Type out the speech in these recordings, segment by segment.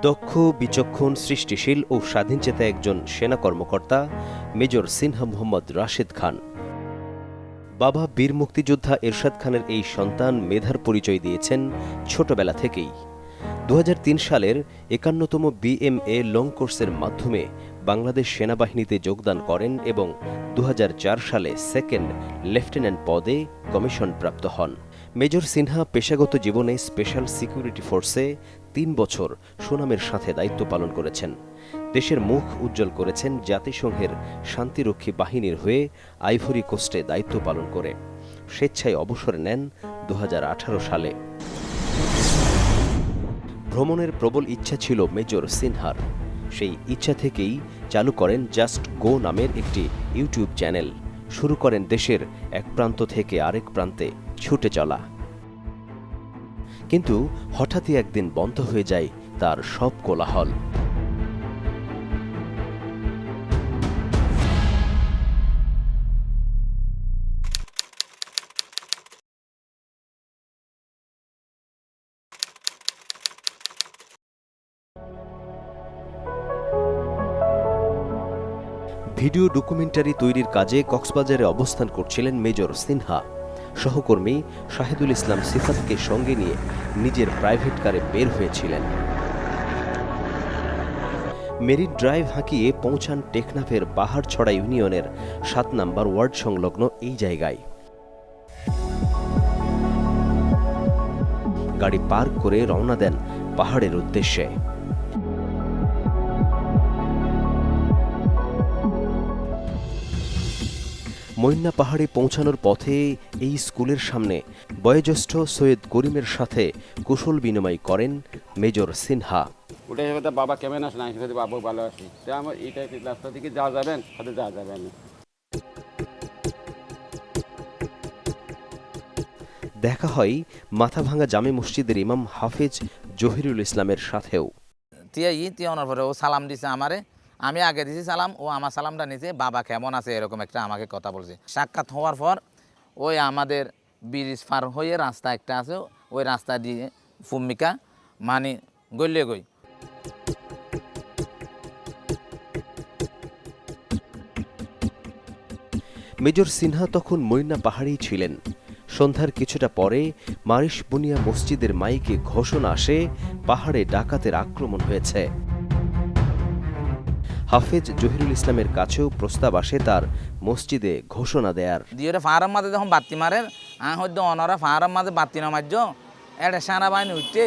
দক্ষ, বিচক্ষণ, সৃষ্টিশীল ও স্বাধীনচেতা একজন সেনা কর্মকর্তা মেজর সিনহা মোহাম্মদ রাশেদ খান। বাবা বীর মুক্তিযোদ্ধা এরশাদ খানের এই সন্তান মেধার পরিচয় দিয়েছেন ছোটবেলা থেকেই। ২০০৩ সালের ৫১তম বিএমএ লং কোর্সের মাধ্যমে বাংলাদেশ সেনাবাহিনীতে যোগদান করেন এবং ২০০৪ সালে সেকেন্ড লেফটেন্যান্ট পদে কমিশনপ্রাপ্ত হন। মেজর সিনহা পেশাগত জীবনে স্পেশাল সিকিউরিটি ফোর্সে ৩ বছর সুনামের সাথে দায়িত্ব পালন করেছেন। দেশের মুখ উজ্জ্বল করেছেন জাতিসংঘের শান্তিরক্ষী বাহিনীর হয়ে আইভরি কোস্টে দায়িত্ব পালন করে। স্বেচ্ছায় অবসর নেন ২০১৮ সালে। ভ্রমণের প্রবল ইচ্ছা ছিল মেজর সিনহার। সেই ইচ্ছা থেকেই চালু করেন জাস্ট গো নামের একটি ইউটিউব চ্যানেল। শুরু করেন দেশের এক প্রান্ত থেকে আরেক প্রান্তে ছুটে চলা। কিন্তু হঠাৎই একদিন বন্ধ হয়ে যায় তার সব কোলাহল। ভিডিও ডকুমেন্টারি তৈরির কাজে কক্সবাজারে অবস্থান করছিলেন মেজর সিনহা। সহকর্মী শাহেদুল ইসলাম সিফাতকে সঙ্গে নিয়ে নিজের প্রাইভেট কারে বের হয়েছিলেন। মেরিন ড্রাইভ হাঁকিয়ে পৌঁছান টেকনাফের পাহাড়ছড়া ইউনিয়নের ৭ নম্বর ওয়ার্ড সংলগ্ন এই জায়গায়। গাড়ি পার্ক করে রওনা দেন পাহাড়ের উদ্দেশ্যে। মৈন্না পাহাড়ে পৌঁছানোর পথে এই স্কুলের সামনে বয়োজ্যেষ্ঠ সৈয়দ করিমের সাথে কুশল বিনিময় করেন মেজর সিনহা। ওটাই বাবা কেমন আসেন, আমি বাবু ভালো আছি, আমার এইটা রাস্তা থেকে যাওয়া যাবেন, সাথে যাওয়া যাবে না। দেখা হয় মাথাভাঙ্গা জামে মসজিদের ইমাম হাফেজ জহিরুল ইসলামের সাথেও। তিয়ানোর পরে ও সালাম দিছে আমারে, আমি আগে দিছি সালাম, ও আমার সালামটা নিছে, বাবা কেমন আছে এরকম একটা আমাকে কথা বলছে। সাক্ষাৎ হওয়ার পর ওই আমাদের ব্রিজ পার হয়ে রাস্তা একটা আছে, ওই রাস্তা দিয়ে ভূমিকা মানে গইলে গই। মেজর সিনহা তখন মৈন্না পাহাড়েই ছিলেন। সন্ধ্যার কিছুটা পরে মারিশ বুনিয়া মসজিদের মাইকে ঘোষণা আসে পাহাড়ে ডাকাতের আক্রমণ হয়েছে। হাফেজ জহিরুল ইসলামের কাছেও প্রস্তাব আসে তার মসজিদে ঘোষণা দেয়ার। দিয়ে ফার্ম মাঝে যখন বাতি মারে হয়তো অনরা ফার্ম মাঝে বাতি না মারজ এটা সারা বাহিনী উঠছে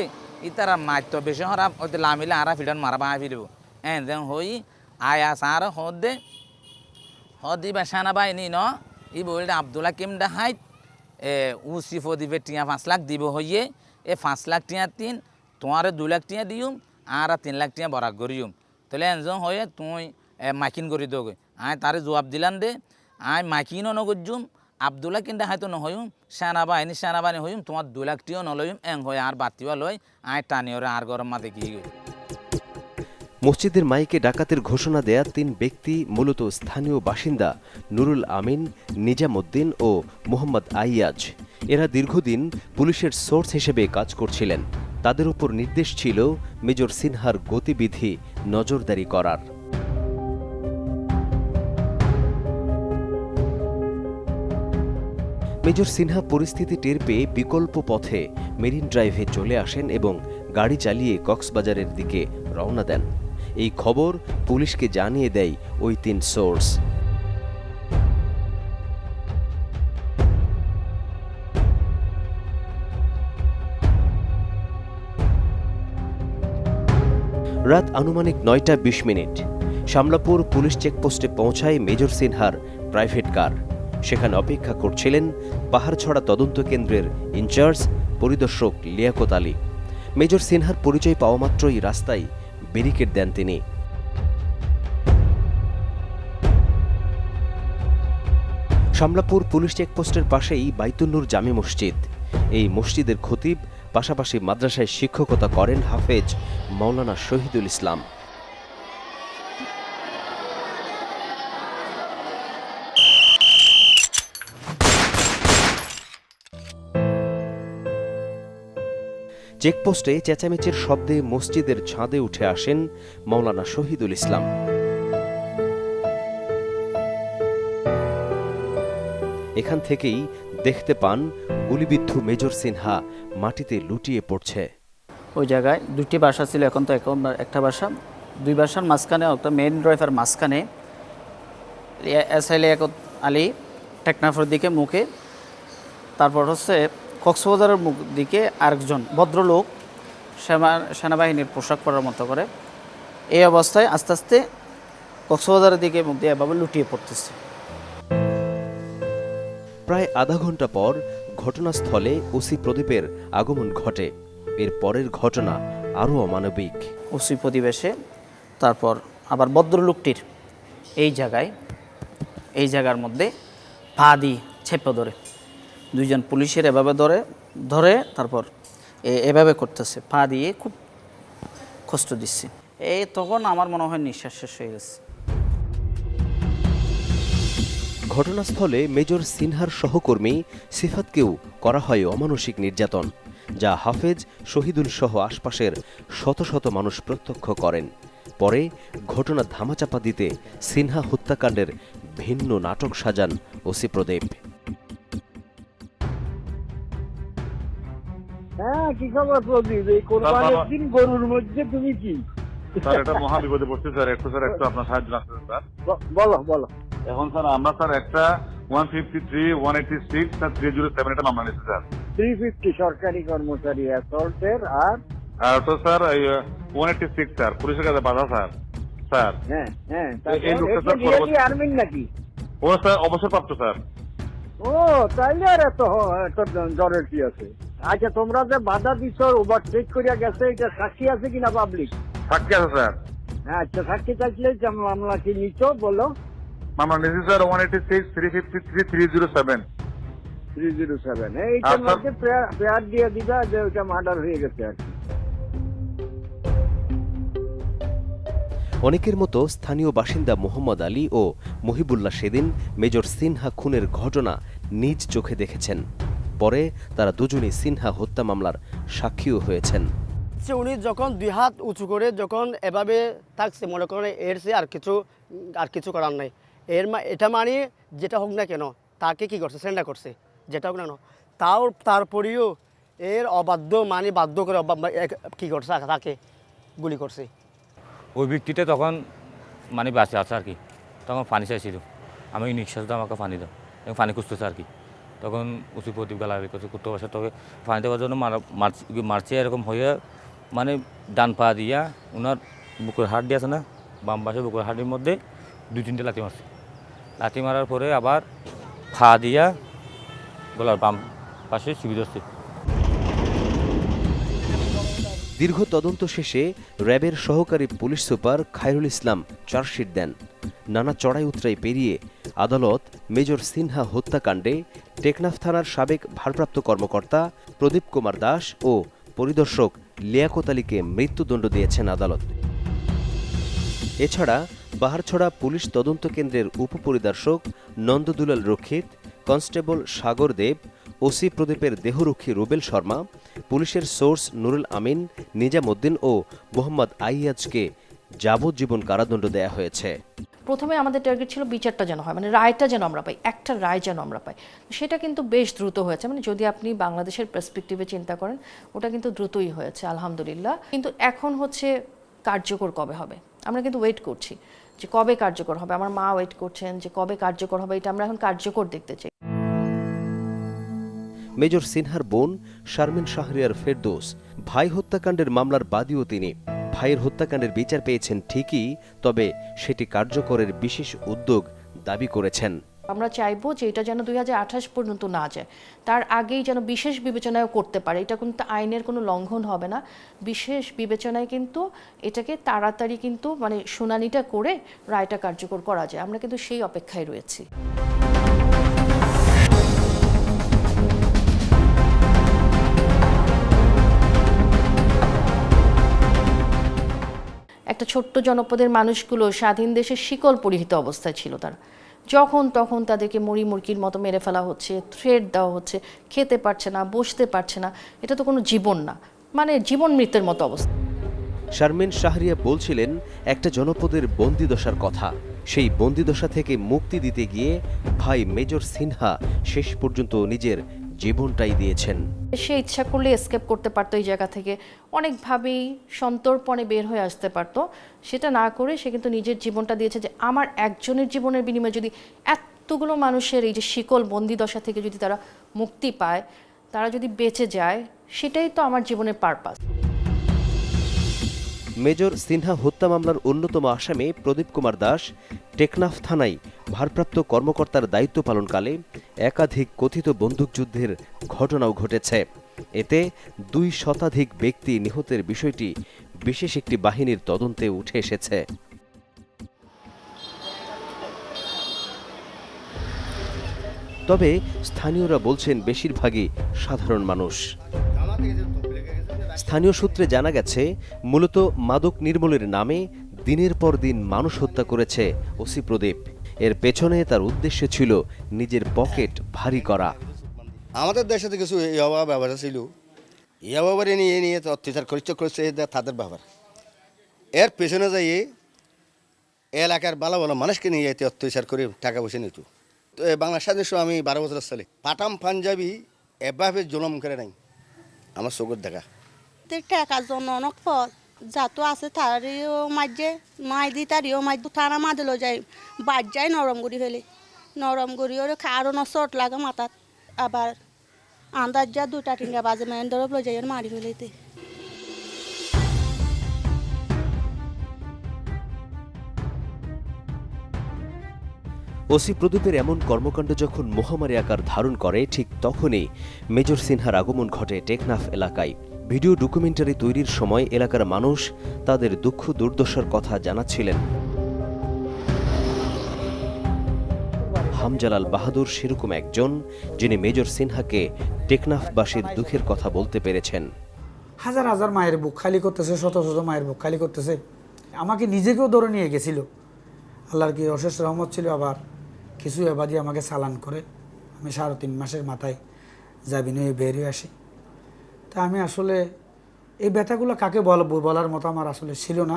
ইতারা মারত বেশি হরা হয়তো লামিলে আরা ফিডন মারা বাঁ ফিরব যেন হই আয়া সার হদে হদি বা সানা বাহিনী ন ই বলতে আবদুল্লা কিমডা হাইট উসিফ দিবে টিয়া ৫ লাখ দিব হইয়ে ৫ লাখ টিয়া ৩ তোমার ২ লাখ টিয়া দিউম আর ৩ লাখ টিয়া বরাক করিম, তাহলে এনজন হয়ে তুই মাইকিন করে দো। আয় তারে জবাব দিলাম দে আয় মাইকিনও নগজুম আবদুল্লা কিনটা হয়তো নহইম সেনাবাহিনী হইম, তোমার ২ লাখ টিও নলইম এং হয়ে আর বাতিও লই আয় টানিওরে আর গরম মা দেখি। মসজিদের মাইকে ডাকাতের ঘোষণা দেয়া ৩ ব্যক্তি মূলত স্থানীয় বাসিন্দা নুরুল আমিন, নিজামুদ্দিন ও মোহাম্মদ আইয়াজ। এরা দীর্ঘদিন পুলিশের সোর্স হিসেবে কাজ করছিলেন। তাদের উপর নির্দেশ ছিল মেজর সিনহার গতিবিধি নজরদারি করার। মেজর সিনহা পরিস্থিতি টের পেয়ে বিকল্প পথে মেরিন ড্রাইভে চলে আসেন এবং গাড়ি চালিয়ে কক্সবাজারের দিকে রওনা দেন। এই খবর পুলিশকে জানিয়ে দেয় ওই ৩ সোর্স। রাত আনুমানিক ৯টা ২০ মিনিট শামলাপুর পুলিশ চেকপোস্টে পৌঁছায় মেজর সিনহার প্রাইভেট কার। সেখানে অপেক্ষা করছিলেন পাহাড়ছড়া তদন্ত কেন্দ্রের ইনচার্জ পরিদর্শক লিয়াকত আলী। মেজর সিনহার পরিচয় পাওয়া মাত্রই রাস্তায় ব্যারিকেড দেন তিনি। শামলাপুর পুলিশ চেকপোস্টের পাশেই বাইতুন্নুর জামে মসজিদ। এই মসজিদের খতিব, পাশাপাশি মাদ্রাসায় শিক্ষকতা করেন হাফেজ মাওলানা শহীদুল ইসলাম। চেকপোস্টে চেঁচামেচির শব্দে মসজিদের ছাদে উঠে আসেন মাওলানা শহীদুল ইসলাম। এখান থেকেই দেখতে পান গুলিবিদ্ধ মেজর সিনহা মাটিতে লুটিয়ে পড়ছে। ওই জায়গায় দুটি বাসা ছিল, এখন তো একটা বাসা, দুই বাসার মাঝখানে একটা মেইন ড্রাইভার মাঝখানে এসআইলে আলী টেকনাফের দিকে মুখে, তারপর হচ্ছে কক্সবাজারের মুখ দিকে আরেকজন ভদ্রলোক সেনাবাহিনীর পোশাক পরার মতো করে। এই অবস্থায় আস্তে আস্তে কক্সবাজারের দিকে মুখ দিয়ে এভাবে লুটিয়ে পড়তেছে। প্রায় আধা ঘন্টা পর ঘটনাস্থলে ওসি প্রদীপের আগমন ঘটে। এর পরের ঘটনা আরও অমানবিক। ওসি প্রতিবেশে তারপর আবার ভদ্রলোকটির এই জায়গার মধ্যে পা দিয়ে ছেপে ধরে, দুইজন পুলিশের এভাবে ধরে তারপর এভাবে করতেছে, পা দিয়ে খুব কষ্ট দিচ্ছে। তখন আমার মনে হয় নিঃশ্বাস শেষ হয়ে গেছে। ঘটনাস্থলে মেজর সিনহার সহকর্মী সিফাতকেও করা হয় অমানসিক নির্যাতন, যা হাফেজ, শহীদুল সহ আশপাশের শত শত মানুষ প্রত্যক্ষ করেন। পরে ঘটনা ধামাচাপা দিতে সিনহা হত্যাকাণ্ডের ভিন্ন নাটক সাজান ওসি প্রদীপ। হ্যাঁ, কি খবর প্রদীপ? এই কোরবানির দিন গরুর মধ্যে তুমি কি? স্যার এটা মহা বিপদে পড়ছে স্যার, একটু আপনার সাহায্য লাগছে স্যার। বলো। এখন স্যার আমরা স্যার একটা 153, 186 স্যার 307 এটা মামলা নিয়েছি স্যার। 350 সরকারি কর্মচারী অ্যাসল্টের, আর তো স্যার 186 স্যার পুলিশের কাছে বাধা স্যার। স্যার হ্যাঁ এই লোকটা স্যার রিয়েলি আর্মিন নাকি? ও স্যার অবসরপ্রাপ্ত স্যার। ও তাইলে আর এত জ্বরের কি আছে? আচ্ছা, তোমরা যে বাধা দিচ্ছ, ওভারটেক করিয়া গেছে, এটা সাক্ষী আছে কিনা পাবলিক? সাক্ষী আছে স্যার। হ্যাঁ, আচ্ছা, সাক্ষী থাকলে মামলা কি নিচ্ছ বলো? মামলা নিয়েছি স্যার 186, 353, 307। 307 এইটার মধ্যে পেয়ার দিয়ে দিবা যে ওইটা মার্ডার হয়ে গেছে আর কি। অনেকের মতো স্থানীয় বাসিন্দা মোহাম্মদ আলী ও মহিবুল্লাহ সেদিন মেজর সিনহা খুনের ঘটনা নিজ চোখে দেখেছেন। পরে তারা দুজনই সিনহা হত্যা মামলার সাক্ষীও হয়েছেন। উনি যখন দুই হাত উঁচু করে যখন এভাবে থাকছে, মনে করেন এর সে আর কিছু করার নাই। এটা মানে যেটা হোক না কেন, তাকে কি করছে, সেন্ডা করছে, যেটা হোক না কেন, তারপরেও এর অবাধ্য মানে বাধ্য করে কি করছে, তাকে গুলি করছে। ওই ব্যক্তিটা তখন মানে বাঁচে আছে আর কি, তখন পানি চাইছিল, আমি নিঃশ্বাস দাও, আমাকে পানি দাও, এবং পানি খুঁজতেছে আর কি। তখন উঁচু প্রদীপ গালাগালি করছে, কুত্তো বাসা, তবে পানি দেওয়ার জন্য মারছে এরকম হয়ে, মানে ডান পা দিয়া ওনার বুকের হাড় দিয়ে আছে না, বাম পাশে বুকের হাড়ির মধ্যে 2-3টে লাথি মারছে। লাথি মারার পরে আবার পা দিয়া গলার বাম পাশে চিবি ধরছে। দীর্ঘ তদন্ত শেষে র্যাবের সহকারী police super Khairul Islam chargesheet দেন। নানা চড়াই উতরাই পেরিয়ে আদালত মেজর সিনহা হত্যাকাণ্ডে টেকনাফ থানার সাবেক ভারপ্রাপ্ত কর্মকর্তা প্রদীপ কুমার দাস ও পরিদর্শক লিয়াকত আলীকে মৃত্যুদণ্ড দিয়েছেন আদালত। এছাড়া বাহারছড়া পুলিশ তদন্ত কেন্দ্রের উপপরিদর্শক নন্দদুলাল রক্ষিত, কনস্টেবল সাগর দেব, ওসি প্রদীপের দেহরক্ষী রুবেল শর্মা, পুলিশের সোর্স নুরুল আমিন, নিজামুদ্দিন ও মোহাম্মদ আইয়াজকে যাবজ্জীবন কারাদণ্ড দেয়া হয়েছে। প্রথমে আমাদের টার্গেট ছিল বিচারটা যেন হয়, মানে রায়টা যেন আমরা পাই, একটা রায় যেন আমরা পাই। সেটা কিন্তু বেশ দ্রুত হয়েছে, মানে যদি আপনি বাংলাদেশের পার্সপেক্টিভে চিন্তা করেন, ওটা কিন্তু দ্রুতই হয়েছে আলহামদুলিল্লাহ। কিন্তু এখন হচ্ছে কার্যকর কবে হবে, আমরা কিন্তু ওয়েট করছি যে কবে কার্যকর হবে। আমার মা ওয়েট করছেন যে কবে কার্যকর হবে, এটা আমরা এখন কার্যকর দেখতে চাই। মেজর সিনহার বোন শারমিন শাহরিয়ার ফেরদৌস ভাই হত্যাকাণ্ডের মামলার বাদীও তিনি। ভাইয়ের হত্যাকাণ্ডের বিচার পেয়েছেন ঠিকই, তবে সেটি কার্যকরের বিশেষ উদ্যোগ দাবি করেছেন। আমরা চাইবো যে এটা যেন 2028 পর্যন্ত না যায়, তার আগেই যেন বিশেষ বিবেচনায় করতে পারে। এটা কিন্তু আইনের কোনো লঙ্ঘন হবে না, বিশেষ বিবেচনায় কিন্তু এটাকে তাড়াতাড়ি কিন্তু মানে শুনানিটা করে রায়টা কার্যকর করা যায়। আমরা কিন্তু সেই অপেক্ষায় রয়েছি। একটা ছোট্ট জনপদের মানুষগুলো স্বাধীন দেশের শিকল পরিহিত অবস্থায় ছিল। তারা যখন তখন তাদেরকে মুড়ি মুরগির মতো মেরে ফেলা হচ্ছে, থ্রেট দেওয়া হচ্ছে, খেতে পারছে না, বসতে পারছে না। এটা তো কোনো জীবন না। মানে জীবন মৃত্যুর মতো অবস্থা। শারমিন শাহরিয়া বলছিলেন একটা জনপদের বন্দিদশার কথা। সেই বন্দিদশা থেকে মুক্তি দিতে গিয়ে ভাই মেজর সিনহা শেষ পর্যন্ত নিজের জীবনটাই দিয়েছেন। সে ইচ্ছা করলে এসকেপ করতে পারতো এই জায়গা থেকে, অনেকভাবেই সন্তর্পণে বের হয়ে আসতে পারতো। সেটা না করে সে কিন্তু নিজের জীবনটা দিয়েছে, যে আমার একজনের জীবনের বিনিময়ে যদি এতগুলো মানুষের এই যে শিকল বন্দিদশা থেকে যদি তারা মুক্তি পায়, তারা যদি বেঁচে যায়, সেটাই তো আমার জীবনের পারপাস। মেজর সিনহা হত্যা মামলার অন্যতম আসামি প্রদীপ কুমার দাস টেকনাফ থানায় ভারপ্রাপ্ত কর্মকর্তার দায়িত্ব পালনকালে একাধিক কথিত বন্দুকযুদ্ধের ঘটনাও ঘটেছে। এতে 2 শতাধিক ব্যক্তি নিহতের বিষয়টি বিশেষ একটি বাহিনীর তদন্তে উঠে এসেছে। তবে স্থানীয়রা বলছেন বেশিরভাগই সাধারণ মানুষ। স্থানীয় সূত্রে জানা গেছে, মূলত মাদক নির্মূলের নামে দিনের পর দিন মানুষ হত্যা করেছে ওসি প্রদীপ। এর পেছনে তার উদ্দেশ্য ছিল নিজের পকেট ভারী করা। আমাদের দেশে তো কিছু ইয়াবা ব্যবহার ছিল, ইয়াবাবারে নিয়ে নিয়ে তো অত্যাচার করছে তাদের ব্যবহার। এর পেছনে যাই এলাকার ভালো ভালো মানুষকে নিয়ে এতে অত্যাচার করে টাকা পয়সা নিত। তো বাংলা স্বাধীন আমি 12 বছরের ছেলে, পাঠাম পাঞ্জাবি এভাবে জুলুম করে নাই আমার চোখের দেখা। টাকার জন্য অনেক পথ যাতো আছে তারিও মাঝে মাই দি তারিও মাঝ থানা মাদলো যাই বাদ যায় নরম করি ফেলে, নরম করি ওরে আরও চট লাগে মাথাত। আবার আন্দাজ যা 2টা-3টা বাজে মেন ধরে লো যাই মারি ফেলেতে। ওসি প্রদীপের এমন কর্মকাণ্ড যখন মহামারী আকার ধারণ করে, ঠিক তখনই মেজর সিনহার আগমন ঘটে টেকনাফ এলাকায়। ভিডিও ডকুমেন্টারি তৈরির সময় এলাকার মানুষ তাদের দুঃখ দুর্দশার কথা জানাচ্ছিলেন। হামজালাল বাহাদুর সেরকম একজন, যিনি মেজর সিনহাকে টেকনাফবাসীর দুঃখের কথা বলতে পেরেছেন। হাজার হাজার মায়ের বুক খালি করতেছে, শত শত মায়ের বুক খালি করতেছে। আমাকে নিজেকেও ধরে নিয়ে গেছিল, আল্লাহর কি অশেষ রহমত ছিল। আবার কিছু এবাদি আমাকে চালান করে আমি 3.5 মাসের মাথায় জামিন হয়ে বের হয়ে আসি। তা আমি আসলে এই ব্যথাগুলো কাকে বলার মতো আমার আসলে ছিল না।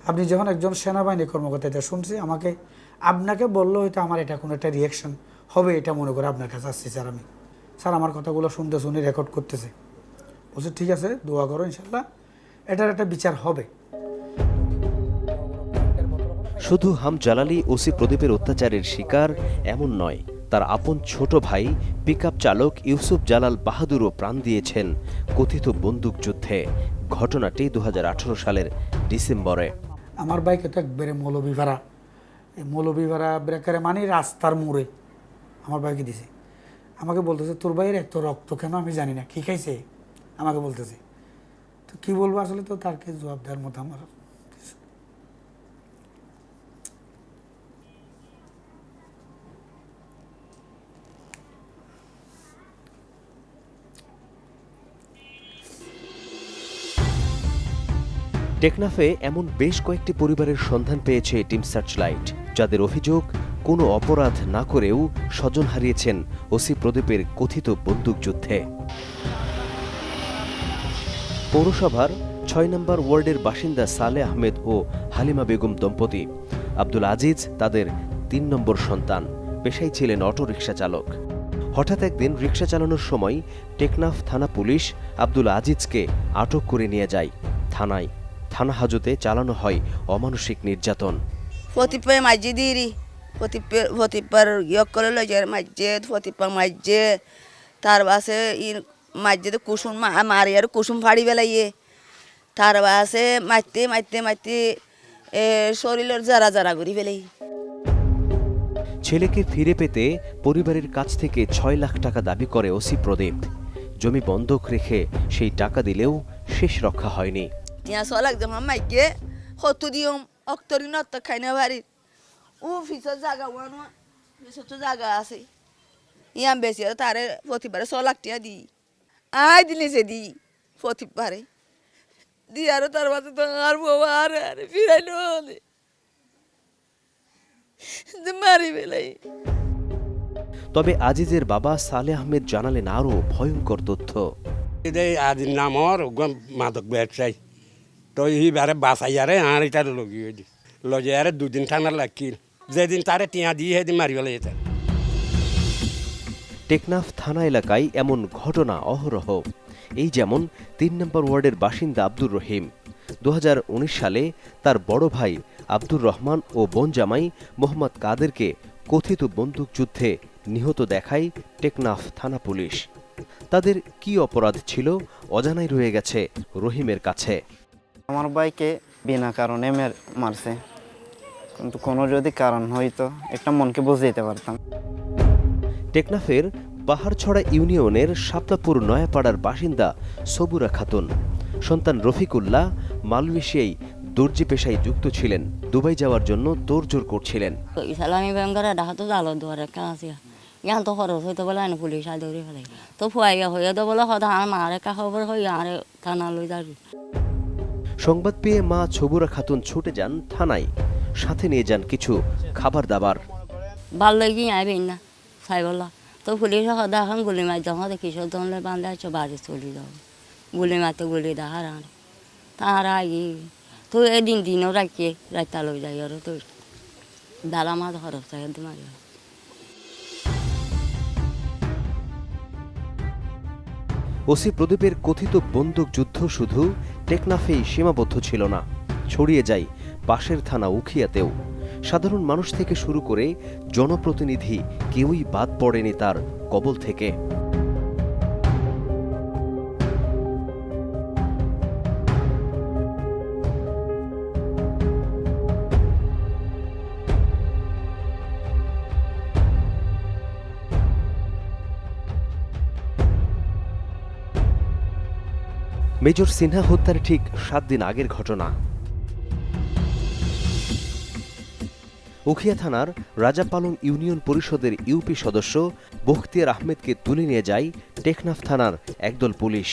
আপনি যখন একজন সেনাবাহিনী কর্মকর্তা এটা শুনছি, আমাকে আপনাকে বললে হয়তো আমার এটা কোনো একটা রিয়াকশন হবে, এটা মনে করে আপনার কাছে আসছি স্যার। আমি স্যার আমার কথাগুলো শুনে রেকর্ড করতেছে। বলছি ঠিক আছে, দোয়া করো, ইনশাল্লাহ এটার একটা বিচার হবে। শুধু হামজালালি ওসি প্রদীপের অত্যাচারের শিকার এমন নয়, তার আপন ছোট ভাই পিকআপ চালক ইউসুফ জালাল বাহাদুরও প্রাণ দিয়েছেন কথিত বন্দুকযুদ্ধে। ঘটনাটি 2018 সালের ডিসেম্বরে। আমার বাইকে তো একবারে মৌলভীভাড়া, এই মৌলভীভাড়া ব্রেকারে মানে রাস্তার মোড়ে আমার বাইকে দিছে। আমাকে বলতেছে তোর ভাইয়ের এত রক্ত কেন আমি জানি না, কি খাইছে আমাকে বলতেছে। তো কী বলবো আসলে, তো তারকে জবাব দেওয়ার মতো আমার। টেকনাফে এমন বেশ কয়েকটি পরিবারের সন্ধান পেয়েছে টিম সার্চলাইট, যাদের অভিযোগ কোনো অপরাধ না করেও স্বজন হারিয়েছেন ওসি প্রদীপের কথিত বন্দুকযুদ্ধে। পৌরসভার 6 নম্বর ওয়ার্ডের বাসিন্দা সালেহ আহমেদ ও হালিমা বেগম দম্পতি। আব্দুল আজিজ তাদের 3 নম্বর সন্তান, পেশায় ছিলেন অটোরিকশা চালক। হঠাৎ একদিন রিকশা চালানোর সময় টেকনাফ থানা পুলিশ আব্দুল আজিজকে আটক করে নিয়ে যায় থানায়। থানা হাজতে চালানো হয় অমানসিক নির্যাতন। ফতিপে মাঝে দিরি ফতিপার ইয়ক করে লই যায় মাঝে ফতিপা মাঝে তার বাসে মাঝে তো কুসুম মারি আর কুসুম ফাড়ি বেলাইয়ে তার বাসে মারতে মারতে মারতে শরীরের জারা জারা করি ফেলাই। ছেলেকে ফিরে পেতে পরিবারের কাছ থেকে 6 লাখ টাকা দাবি করে ওসি প্রদীপ। জমি বন্ধক রেখে সেই টাকা দিলেও শেষ রক্ষা হয়নি। তিয়া সলাক যেমন মাইকে হতু দিও অক্তরি নত খাই না বাড়ি ও ফিসর জায়গা ওয়ানো ফিসর তো জায়গা আছে ইয়াম বেশি তারে প্রতিবারে 6 লাখ টাকা দিই আই দিলে সে দিই প্রতিবারে দি আর তার বাদে তো আর বউ আর ফিরাইলো মারি বেলাই। তবে আজিজের বাবা সালেহ আহমেদ জানালেন আরও ভয়ঙ্কর তথ্য। আদির নামর মাদক ব্যবসায়ী তো এই বারে বাসাই আরে আর এটা লগিয়ে দি লজে আরে দুদিন থানা লাগিল যেদিন তারে টিয়া দিয়ে সেদিন মারি ফেলে যেতে। টেকনাফ থানা এলাকায় এমন ঘটনা অহরহ। এই যেমন ৩ নম্বর ওয়ার্ডের বাসিন্দা আব্দুর রহিম ২০১৯ সালে তার বড় ভাই আব্দুর রহমান ও বোন জামাই মোহাম্মদ কাদেরকে কথিত বন্দুকযুদ্ধে নিহত দেখায় টেকনাফ থানা পুলিশ। তাদের কি অপরাধ ছিল অজানাই রয়ে গেছে রহিমের কাছে। আমার ভাইকে বিনা কারণে মারছে, কিন্তু কোনো যদি কারণ হইতো একটা মনকে বুঝে দিতে পারতাম। টেকনাফের পাহাড়ছড়া ইউনিয়নের শাপলাপুর নয়াপাড়ার বাসিন্দা সবুরা খাতুন সন্তান রফিকুল্লাহ মালয়েশিয়ায় দর্জি পেশায় যুক্ত ছিলেন। দুবাই যাওয়ার জন্য তোড়জোড় করছিলেন। ইসলামী ব্যাংকের দেখা তো জালো দুয়ারে কাছে ইয়ান তো খরচ হইতে বলে না পুলিশ আই ধরে ফেলে তো ফুয়াইয়া হইয়া তো বলে হদা আর মারে কা খবর হইয়া আরে থানা লই যাবি। সংবাদ পেয়ে মা সবুরা খাতুন ছুটে যান থানায়, সাথে নিয়ে যান কিছু খাবার দাবার। ভাল লাগি আইবেন না সাই বলা তো পুলিশ হদা এখন গুলি মার যখন কিশোর ধরলে বান্ধে আছো বাড়ি চলে যাও গুলি মারতে গুলি দেখার আর তার আগে তো এদিন দিনও রাখিয়ে রাইতা লই যাই আর তো বেলা মাছ খরচ থাকে মারি। ওসি প্রদীপের কথিত বন্দুকযুদ্ধ শুধু টেকনাফেই সীমাবদ্ধ ছিল না, ছড়িয়ে যায় পাশের থানা উখিয়াতেও। সাধারণ মানুষ থেকে শুরু করে জনপ্রতিনিধি কেউই বাদ পড়েনি তার কবল থেকে। মেজর সিনহা হত্যার ঠিক 7 দিন আগের ঘটনা। উখিয়া থানার রাজাপালং ইউনিয়ন পরিষদের ইউপি সদস্য বখতিয়ার আহমেদকে তুলে নিয়ে যায় টেকনাফ থানার একদল পুলিশ।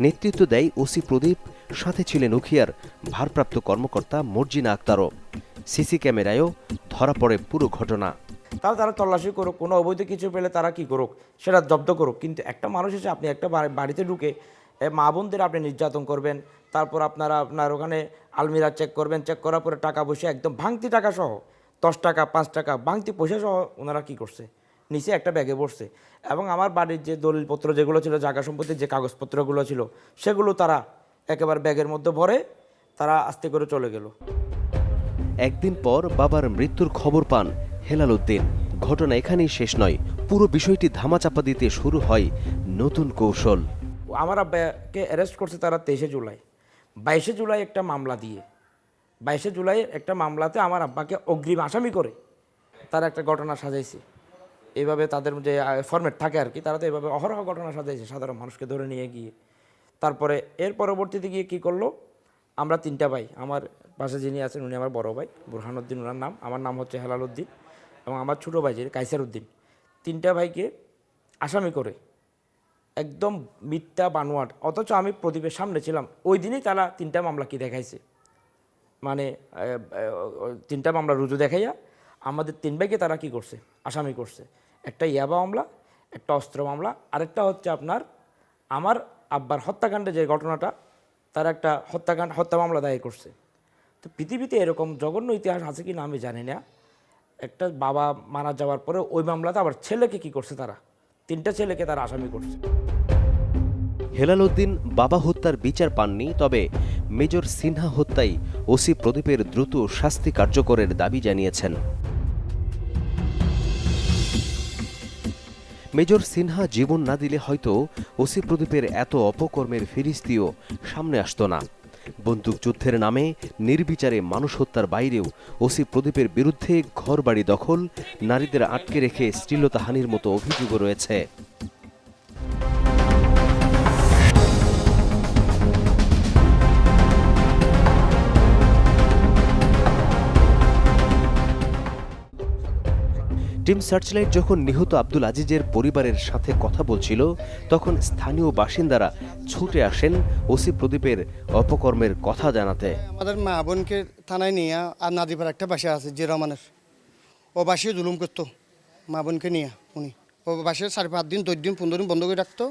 নেতৃত্ব দেয় ওসি প্রদীপ, সাথে ছিলেন উখিয়ার ভারপ্রাপ্ত কর্মকর্তা মর্জিনা আক্তারও। সিসি ক্যামেরায়ও ধরা পড়ে পুরো ঘটনা। তাহলে তারা তল্লাশি করুক, কোনো অবৈধ কিছু পেলে তারা কি করুক, সেটা জব্দ করুক। কিন্তু একটা মানুষ এসে আপনি একটা বাড়িতে ঢুকে মা বোনদের আপনি নির্যাতন করবেন, তারপর আপনার ওখানে আলমিরা চেক করবেন, চেক করার পরে টাকা পয়সা একদম ভাঙতি টাকা সহ 10 টাকা 5 টাকা ভাঙতি পয়সা সহ ওনারা কী করছে, নিচে একটা ব্যাগে পড়ছে। এবং আমার বাড়ির যে দলিলপত্র যেগুলো ছিল, জায়গা সম্পত্তির যে কাগজপত্রগুলো ছিল, সেগুলো তারা একেবারে ব্যাগের মধ্যে ভরে তারা আস্তে করে চলে গেল। একদিন পর বাবার মৃত্যুর খবর পান হেলাল উদ্দিন। ঘটনা এখানেই শেষ নয়, পুরো বিষয়টি ধামাচাপা দিতে শুরু হয় নতুন কৌশল। আমার আব্বাকে অ্যারেস্ট করছে তারা 23 জুলাই। 22 জুলাই একটা মামলা দিয়ে 22 জুলাই একটা মামলাতে আমার আব্বাকে অগ্রিম আসামি করে তারা একটা ঘটনা সাজাইছে। এইভাবে তাদের যে ফরম্যাট থাকে আর কি, তারা তো এইভাবে অহরহ ঘটনা সাজাইছে সাধারণ মানুষকে ধরে নিয়ে গিয়ে। তারপরে এর পরবর্তীতে গিয়ে কী করলো, আমরা 3টা ভাই, আমার পাশে যিনি আছেন উনি আমার বড় ভাই বুরহানুদ্দিন, ওনার নাম, আমার নাম হচ্ছে হেলাল উদ্দিন, এবং আমার ছোটো ভাই যে কাইসার উদ্দিন, 3টা ভাইকে আসামি করে একদম মিথ্যা বানোয়াট। অথচ আমি প্রদীপের সামনে ছিলাম ওই দিনই তারা 3টা মামলা কি দেখাইছে, মানে 3টা মামলা রুজু দেখাইয়া আমাদের 3 ভাইকে তারা কি করছে, আসামি করছে। একটা ইয়াবা মামলা, একটা অস্ত্র মামলা, আরেকটা হচ্ছে আপনার আমার আব্বার হত্যাকাণ্ডে যে ঘটনাটা, তারা একটা হত্যা মামলা দায়ের করছে। তো পৃথিবীতে এরকম জঘন্য ইতিহাস আছে কি না আমি জানি না। একটা বাবা মারা যাওয়ার পরে ওই মামলাতে আবার ছেলেকে কি করছে, তারা 3টা ছেলেকে তারা আসামি করছে। হেলাল উদ্দিন বাবা হত্যার বিচার পাননি, তবে মেজর সিনহা হত্যায় ওসি প্রদীপের দ্রুত শাস্তি কার্যকরের দাবি জানিয়েছেন। মেজর সিনহা জীবন না দিলে হয়তো ওসি প্রদীপের এত অপকর্মের ফিরিস্তিও সামনে আসত না। বন্দুকযুদ্ধের নামে নির্বিচারে মানুষ হত্যার বাইরেও ওসি প্রদীপের বিরুদ্ধে ঘরবাড়ি দখল, নারীদের আটকে রেখে শ্লীলতাহানির মতো অভিযোগও রয়েছে। টিম সার্চলাইট যখন নিহত আব্দুল আজিজের পরিবারের সাথে কথা বলছিল, তখন স্থানীয় বাসিন্দারা ছুটে আসেন ওসি প্রদীপের অপকর্মের কথা জানাতে। আমাদের মা বোনকে থানায় নিয়ে আর নাদিপার একটা বাসা আছে যে রহমানের, ও বাসে জুলুম করতো মা বোনকে নিয়ে। উনি ও বাসে 4-5 দিন 10 দিন 15 দিন বন্ধ করে রাখতো,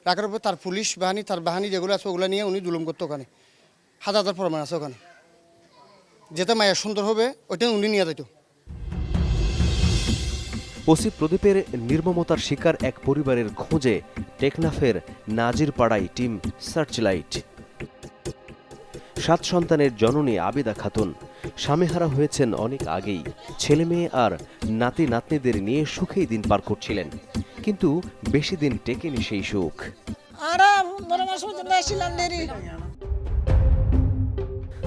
রাখার পর তার পুলিশ বাহিনী তার বাহিনী যেগুলো আছে ওগুলো নিয়ে উনি জুলুম করতো ওখানে। হাজার হাজার প্রমাণ আছে ওখানে, যেটা মায়া সুন্দর হবে ওইটা উনি নিয়ে যেত। ওসি প্রদীপের নির্মমতার শিকার এক পরিবারের খোঁজে টেকনাফের নাজিরপাড়ায় টিম সার্চলাইট। 7 সন্তানের জননী আবিদা খাতুন স্বামীহারা হয়েছেন অনেক আগেই। ছেলে মেয়ে আর নাতি নাতনিদের নিয়ে সুখেই দিন পার করছিলেন, কিন্তু বেশি দিন টেকেনি সেই সুখ।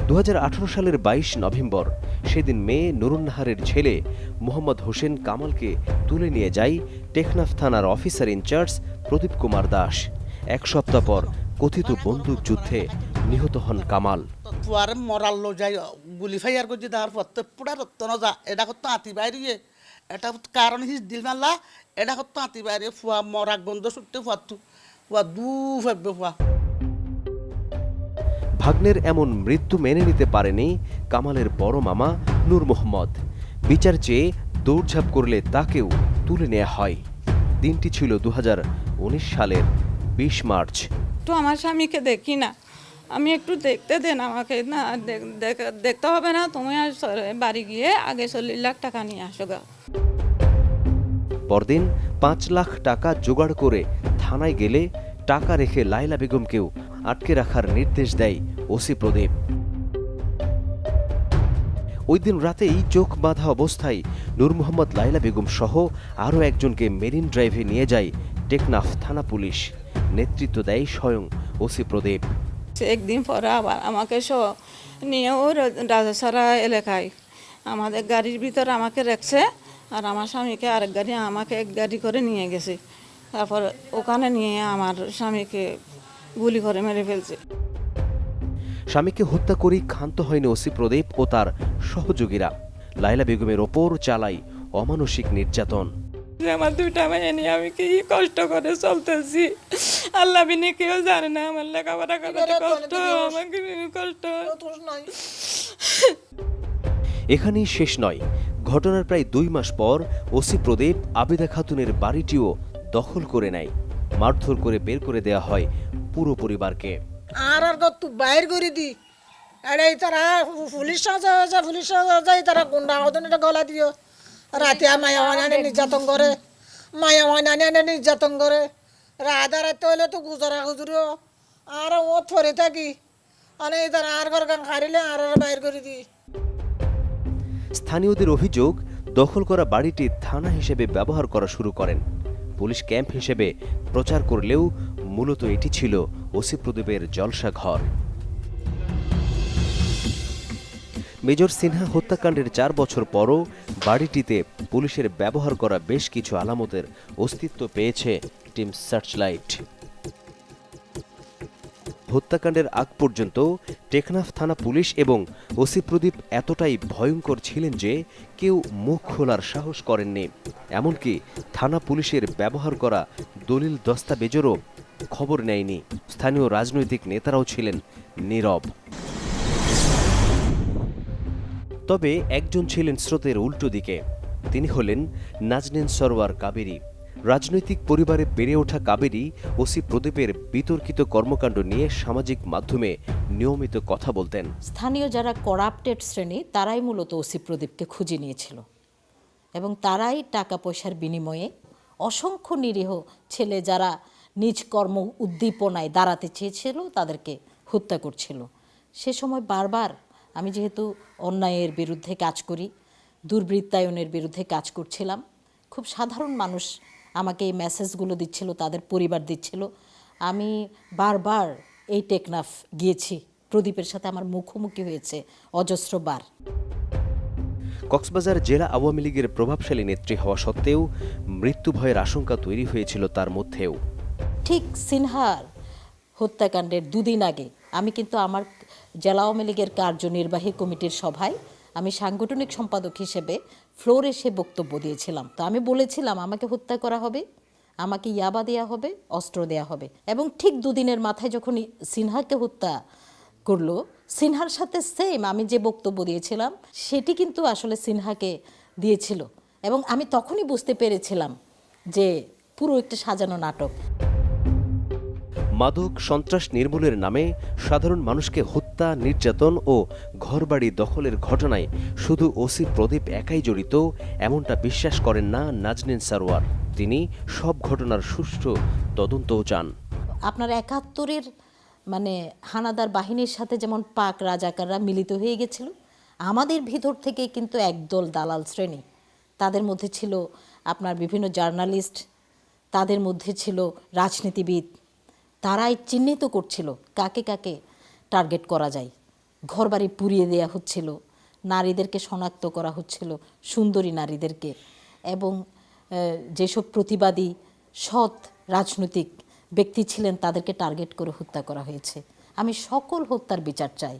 2018 সালের 22 নভেম্বর সেদিন মেয়ে নুরুন্নাহারের ছেলে মোহাম্মদ হোসেন কামালকে তুলে নিয়ে যায় টেকনাফ থানার অফিসার ইনচার্জ প্রদীপ কুমার দাস। 1 সপ্তাহ পর কথিত বন্দুক যুদ্ধে নিহত হন কামাল। ফুয়ারে মরাল যাই গুলি ফাইয়ার করছি তার পথে পুরা রক্ত না যা এটা করতো আতি বাইরে এটা কারণ হিস দিল মাল্লা এটা করতো আতি বাইরে ফুয়া মরাক বন্ধ ছুটতে ফুয়া দু ফাইবে ফুয়া। ভাগ্নের এমন মৃত্যু মেনে নিতে পারেনি কামালের বড় মামা নূর মোহাম্মদ। বিচার চেয়ে দৌড়ঝাঁপ করলে তাকেও তুলে নেওয়া হয়। দিনটি ছিল 2019 সালের 20 মার্চ। তো আমার স্বামীকে দেখি না, আমি একটু দেখতে দেন আমাকে। না দেখতে হবে না, তুমি আর বাড়ি গিয়ে আগে 40 লাখ টাকা নিয়ে আসো গা। পরদিন 5 লাখ টাকা জোগাড় করে থানায় গেলে টাকা রেখে লাইলা বেগমকেও আটকে রাখার নির্দেশ দেয় ওসি প্রদীপ। ওই দিন রাতেই চোখ বাঁধা অবস্থায় নূর মোহাম্মদ, লাইলা বেগম সহ আরও একজনকে মেরিন ড্রাইভে নিয়ে যায় টেকনাফ থানা পুলিশ। নেতৃত্ব দেয় স্বয়ং ওসি প্রদীপ। একদিন পরে আবার আমাকে নিয়ে ও রাজাসারা এলাকায় আমাদের গাড়ির ভিতর আমাকে রেখেছে, আর আমার স্বামীকে আরেক গাড়ি আমাকে এক গাড়ি করে নিয়ে গেছে। তারপর ওখানে নিয়ে আমার স্বামীকে গুলি করে মেরে ফেলছে। স্বামীকে হত্যা করেই ক্ষান্ত হয়নি ওসি প্রদীপ ও তার সহযোগীরা। লাইলা বেগমের ওপর চালায় অমানসিক নির্যাতন। আমার 2টা মেয়ে নিয়ে আমি কি কষ্ট করে চলতেছি, আল্লাহ বিনে কেউ জানে না। আমার লেখাপড়া করতে কষ্ট, আমাকে কষ্ট। এখানেই শেষ নয়। ঘটনার প্রায় 2 মাস পর ওসি প্রদীপ আবিদা খাতুনের বাড়িটিও দখল করে নেয়। মারধর করে বের করে দেয়া হয় পুরো পরিবারকে। আর তো বাইর করে দি এটাই তারা পুলিশ যায় তারা গুন্ডা হদনটা গলা দিও। রাতে মায়া মানানে নির্যাতন করে, মায়া মানানে নির্যাতন করে। রাধা রাতে হলে তো গুজরা গুজরিও আর ও থরে থাকি মানে তারা আর ঘর গান খারিলে আর বাইর করে দি। স্থানীয়দের অভিযোগ, দখল করা বাড়িটি থানা হিসেবে ব্যবহার করা শুরু করেন। পুলিশ ক্যাম্প হিসেবে প্রচার করলেও মূলত এটি ছিল ওসি প্রদীপের জলসা ঘর। মেজর সিনহা হত্যাকাণ্ডের 4 বছর পরও বাড়িটিতে পুলিশের ব্যবহার করা বেশ কিছু আলামতের অস্তিত্ব পেয়েছে টিম সার্চলাইট। হত্যাকাণ্ডের আগ পর্যন্ত টেকনাফ থানা পুলিশ এবং ওসি প্রদীপ এতটাই ভয়ঙ্কর ছিলেন যে কেউ মুখ খোলার সাহস করেননি। এমনকি থানা পুলিশের ব্যবহার করা দলিল দস্তাবেজেরও খবর নেয়নি। স্থানীয় রাজনৈতিক নেতারাও ছিলেন নীরব। তবে একজন ছিলেন স্রোতের উল্টো দিকে। তিনি হলেন নাজনীন সরওয়ার কাবেরী। রাজনৈতিক পরিবারে বেড়ে ওঠা কাবেরী ওসি প্রদীপের বিতর্কিত কর্মকাণ্ড নিয়ে সামাজিক মাধ্যমে নিয়মিত কথা বলতেন। স্থানীয় যারা করাপ্টেড শ্রেণী তারাই মূলত ওসি প্রদীপকে খুঁজে নিয়েছিল এবং তারাই টাকা পয়সার বিনিময়ে অসংখ্য নিরীহ ছেলে যারা নিজ কর্ম উদ্দীপনায় দাঁড়াতে চেয়েছিল তাদেরকে হত্যা করছিল। সে সময় বারবার আমি যেহেতু অন্যায়ের বিরুদ্ধে কাজ করি, দুর্বৃত্তায়নের বিরুদ্ধে কাজ করছিলাম, খুব সাধারণ মানুষ আমাকে এই মেসেজগুলো দিচ্ছিল, তাদের পরিবার দিচ্ছিল। আমি বারবার এই টেকনাফ গিয়েছি, প্রদীপের সাথে আমার মুখোমুখি হয়েছে অজস্রবার। কক্সবাজার জেলা আওয়ামী লীগের প্রভাবশালী নেত্রী হওয়া সত্ত্বেও মৃত্যু ভয়ের আশঙ্কা তৈরি হয়েছিল তার মধ্যেও। ঠিক সিনহার হত্যাকাণ্ডের 2 দিন আগে আমি কিন্তু আমার জেলা আওয়ামী লীগের কার্যনির্বাহী কমিটির সভায় আমি সাংগঠনিক সম্পাদক হিসেবে ফ্লোরে এসে বক্তব্য দিয়েছিলাম। তো আমি বলেছিলাম আমাকে হত্যা করা হবে, আমাকে ইয়াবা দেয়া হবে, অস্ত্র দেয়া হবে। এবং ঠিক 2 দিনের মাথায় যখন সিনহাকে হত্যা করলো, সিনহার সাথে সেম আমি যে বক্তব্য দিয়েছিলাম সেটি কিন্তু আসলে সিনহাকে দিয়েছিল। এবং আমি তখনই বুঝতে পেরেছিলাম যে পুরো একটা সাজানো নাটক। মাদক সন্ত্রাস নির্মূলের নামে সাধারণ মানুষকে হত্যা, নির্যাতন ও ঘরবাড়ি দখলের ঘটনায় শুধু ওসি প্রদীপ একাই জড়িত এমনটা বিশ্বাস করেন না নাজনীন সারোয়ার। তিনি সব ঘটনার সুষ্ঠু তদন্তও চান। আপনার ৭১-এর মানে হানাদার বাহিনীর সাথে যেমন পাক রাজাকাররা মিলিত হয়ে গেছিল, আমাদের ভিতর থেকে কিন্তু একদল দালাল শ্রেণী, তাদের মধ্যে ছিল আপনার বিভিন্ন জার্নালিস্ট, তাদের মধ্যে ছিল রাজনীতিবিদ, তারাই চিহ্নিত করছিল কাকে কাকে টার্গেট করা যায়। ঘরবাড়ি পুড়িয়ে দেয়া হচ্ছিল, নারীদেরকে শনাক্ত করা হচ্ছিল, সুন্দরী নারীদেরকে, এবং যেসব প্রতিবাদী সৎ রাজনৈতিক ব্যক্তি ছিলেন তাদেরকে টার্গেট করে হত্যা করা হয়েছে। আমি সকল হত্যার বিচার চাই।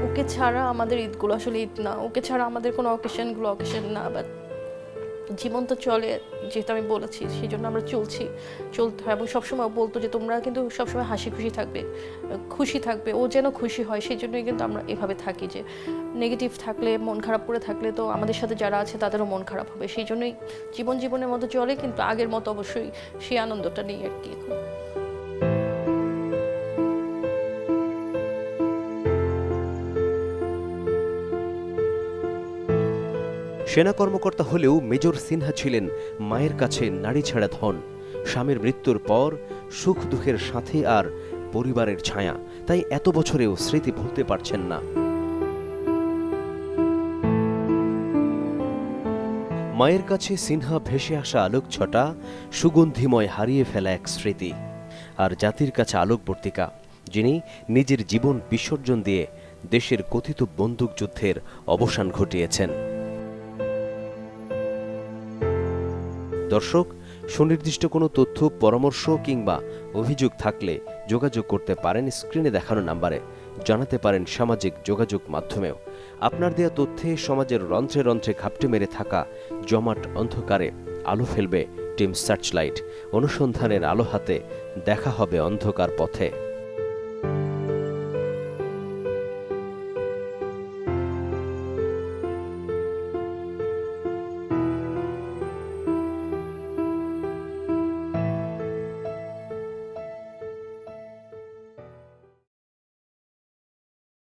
ওকে ছাড়া আমাদের ঈদগুলো আসলে ঈদ না, ওকে ছাড়া আমাদের কোনো অকেশনগুলো অকেশন না। বাট জীবন তো চলে, যেহেতু আমি বলেছি সেই জন্য আমরা চলতে হয়। এবং সবসময় বলতো যে তোমরা কিন্তু সবসময় হাসি খুশি থাকবে, ও যেন খুশি হয়। সেই জন্যই কিন্তু আমরা এভাবে থাকি যে নেগেটিভ থাকলে, মন খারাপ করে থাকলে তো আমাদের সাথে যারা আছে তাদেরও মন খারাপ হবে। সেই জন্যই জীবনের মতো চলে, কিন্তু আগের মতো অবশ্যই সেই আনন্দটা নেই আর কি এখন। সেনা কর্মকর্তা হলেও মেজর সিনহা ছিলেন মায়ের কাছে নারী ছাড়া ধন। স্বামীর মৃত্যুর পর সুখ দুঃখের সাথে আর পরিবারের ছায়া, তাই এত বছরেও স্মৃতি ভুলতে পারছেন না। মায়ের কাছে সিনহা ভেসে আসা আলোকছটা, সুগন্ধিময় হারিয়ে ফেলা এক স্মৃতি। আর জাতির কাছে আলোকবর্তিকা, যিনি নিজের জীবন বিসর্জন দিয়ে দেশের কথিত বন্দুকযুদ্ধের অবসান ঘটিয়েছেন। দর্শক, সুনির্দিষ্ট কোনো তথ্য, পরামর্শ কিংবা অভিযোগ থাকলে যোগাযোগ করতে পারেন স্ক্রিনে দেখানো নাম্বারে, জানাতে পারেন সামাজিক যোগাযোগ মাধ্যমেও। আপনার দেয়া তথ্যে সমাজের রন্ধ্রে রন্ধ্রে ঘাপটে মেরে থাকা জমাট অন্ধকারে আলো ফেলবে টিম সার্চলাইট। অনুসন্ধানের আলো হাতে দেখা হবে অন্ধকার পথে।